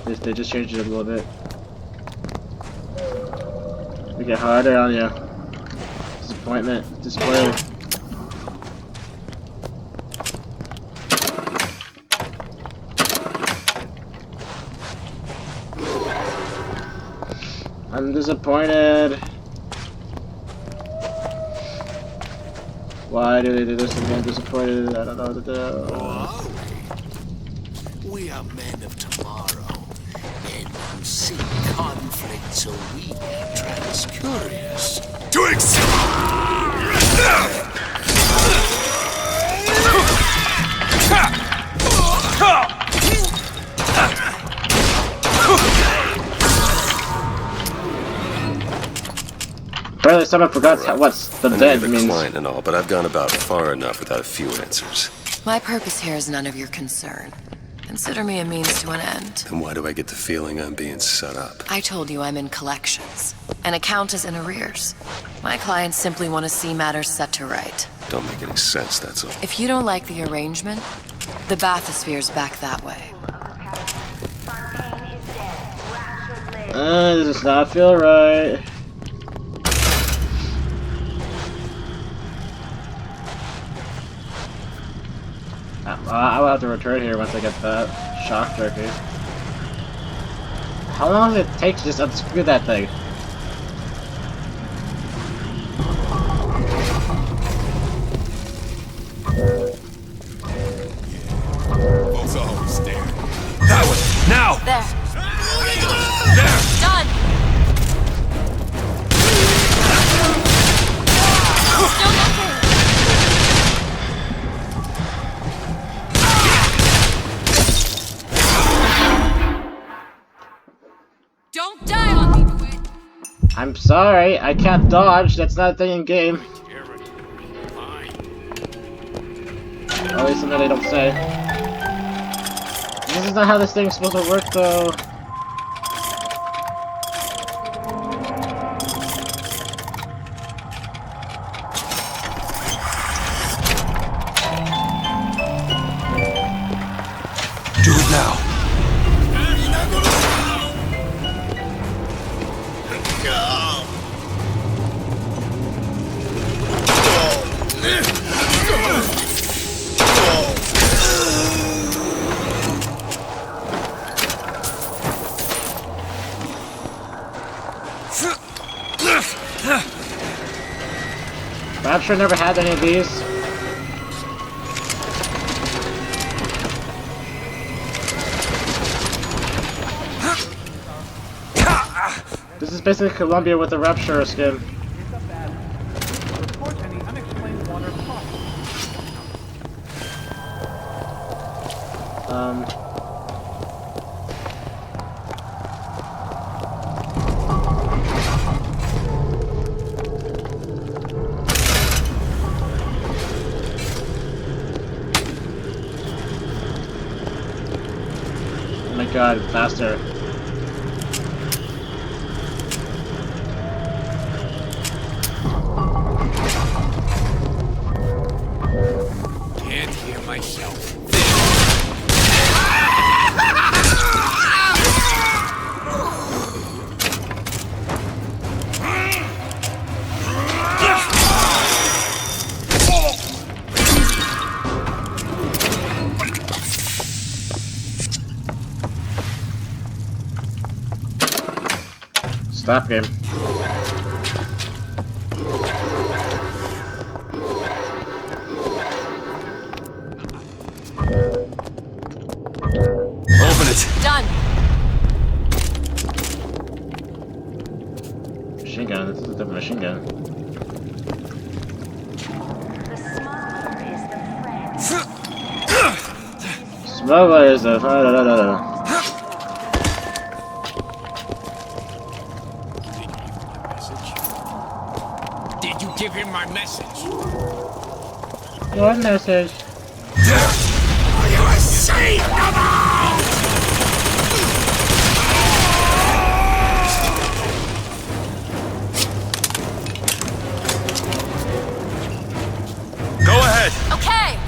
S1: They just changed it a little bit. get harder on you. Disappointment. Display. I'm disappointed. Why do they do this to me? I'm disappointed. I don't know what to do.
S14: We are men of tomorrow, men who seek conflict so we can transcurious. To
S1: Apparently someone forgot what's the dead means.
S3: Client and all, but I've gone about far enough without a few answers.
S4: My purpose here is none of your concern. Consider me a means to an end.
S3: And why do I get the feeling I'm being set up?
S4: I told you I'm in collections. An account is in arrears. My clients simply want to see matters set to right.
S3: Don't make any sense, that's all.
S4: If you don't like the arrangement, the bathysphere's back that way.
S1: This does not feel right. I will have to return here once I get that shock turkey. How long does it take to just unscrew that thing?
S14: Folks are always staring. That way! Now!
S4: There.
S14: There!
S4: Done! Still nothing! Don't die on me, Twit!
S1: I'm sorry, I can't dodge. That's not a thing in game. Or at least something they don't say. This is not how this thing's supposed to work, though.
S14: Do it now.
S1: Rapture never had any of these. This is basically Columbia with the Rapture skin. Oh my god, faster.
S14: Can't hear myself.
S1: Stop game.
S14: Open it.
S4: Done!
S1: Machine gun, this is a different machine gun. Smuggler is the
S14: Did you give him my message?
S1: What message?
S14: You are safe now!
S3: Go ahead!
S4: Okay!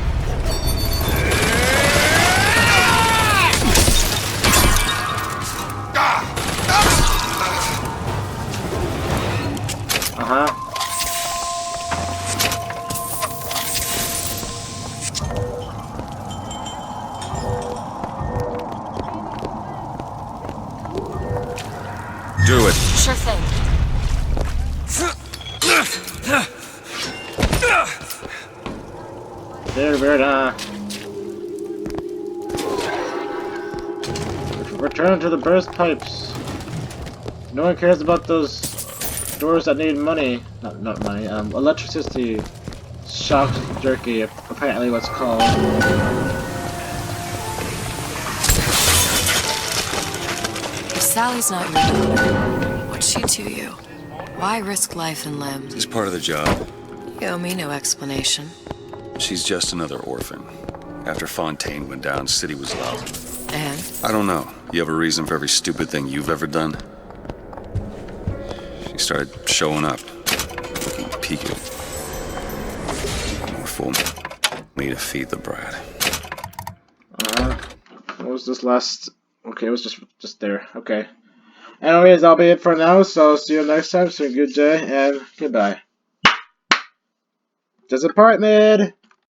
S1: Very weird, huh? Return to the burst pipes. No one cares about those doors that need money. Not money. Electricity. Shock jerky, apparently what's called.
S4: If Sally's not your daughter, what's she to you? Why risk life and limb?
S3: It's part of the job.
S4: You owe me no explanation.
S3: She's just another orphan. After Fontaine went down, city was low.
S4: And?
S3: I don't know. You have a reason for every stupid thing you've ever done? She started showing up, looking peaked. More fool me to feed the brat.
S1: What was this last? Okay, it was just there. Okay. Anyways, that'll be it for now. So see you next time. So good day and goodbye. Disappointment.